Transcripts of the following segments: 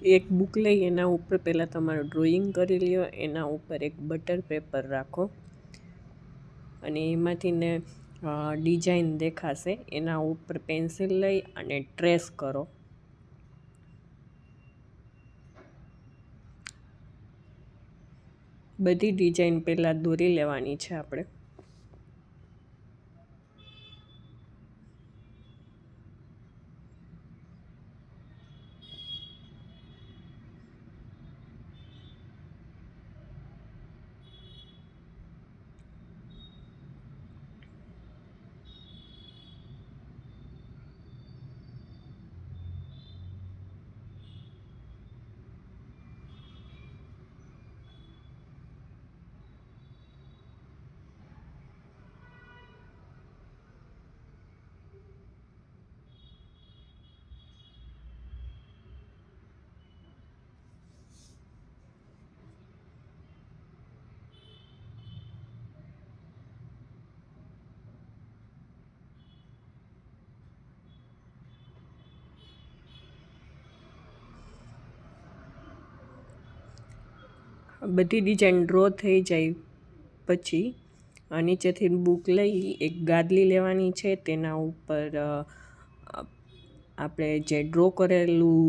એક બુક લઈ એના ઉપર પહેલાં તમારું ડ્રોઈંગ કરી લ્યો, એના ઉપર એક બટર પેપર રાખો અને એમાંથી ને ડિઝાઇન દેખાશે, એના ઉપર પેન્સિલ લઈ અને ટ્રેસ કરો. બધી ડિઝાઇન પહેલાં દોરી લેવાની છે આપણે. બધી ડિઝાઇન ડ્રો થઈ જાય પછી નીચેથી બુક લઈ એક ગાદલી લેવાની છે, તેના ઉપર આપણે જે ડ્રો કરેલું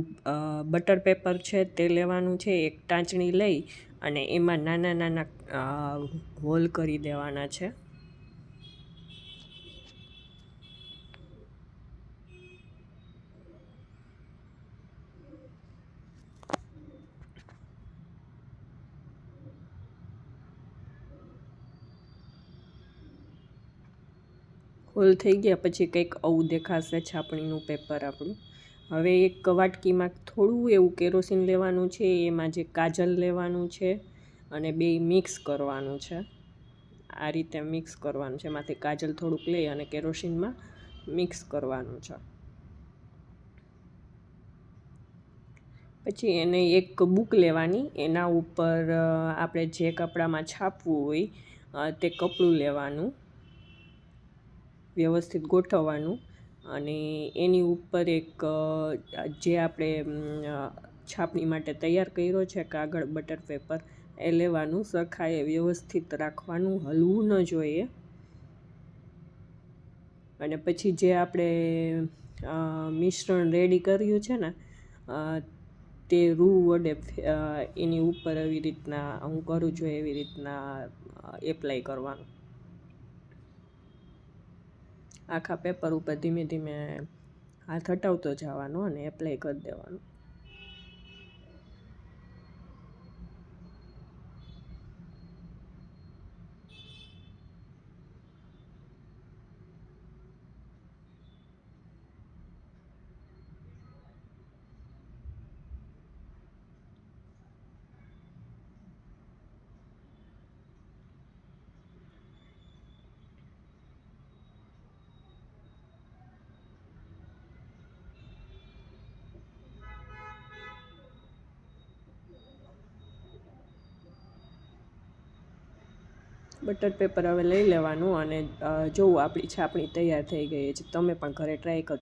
બટર પેપર છે તે લેવાનું છે. એક ટાંચણી લઈ અને એમાં નાના નાના હોલ કરી દેવાના છે. હોલ થઈ ગયા પછી કંઈક આવું દેખાશે છાપણીનું પેપર આપણું. હવે એક વાટકીમાં થોડું એવું કેરોસીન લેવાનું છે, એમાં જે કાજલ લેવાનું છે અને બે મિક્સ કરવાનું છે. આ રીતે મિક્સ કરવાનું છે, એમાંથી કાજલ થોડુંક લઈ અને કેરોસીનમાં મિક્સ કરવાનું છે. પછી એને એક બુક લેવાની, એના ઉપર આપણે જે કપડામાં છાપવું હોય તે કપડું લેવાનું, વ્યવસ્થિત ગોઠવવાનું અને એની ઉપર એક જે આપણે છાપણી માટે તૈયાર કર્યો છે કાગળ બટર પેપર એ લેવાનું, સરખાએ વ્યવસ્થિત રાખવાનું, હલવું ન જોઈએ. અને પછી જે આપણે મિશ્રણ રેડી કર્યું છે ને તે રૂ વડે એની ઉપર એવી રીતના હું કરું છું એવી રીતના એપ્લાય કરવાનું. આખા પેપર ઉપર ધીમે ધીમે હાથ હટાવતો જવાનો અને એપ્લાય કરી દેવાનું. બટર પેપર હવે લઈ લેવાનું અને જોવું આપણી છાપણી તૈયાર થઈ ગઈ છે. તમે પણ ઘરે ટ્રાય કરજો.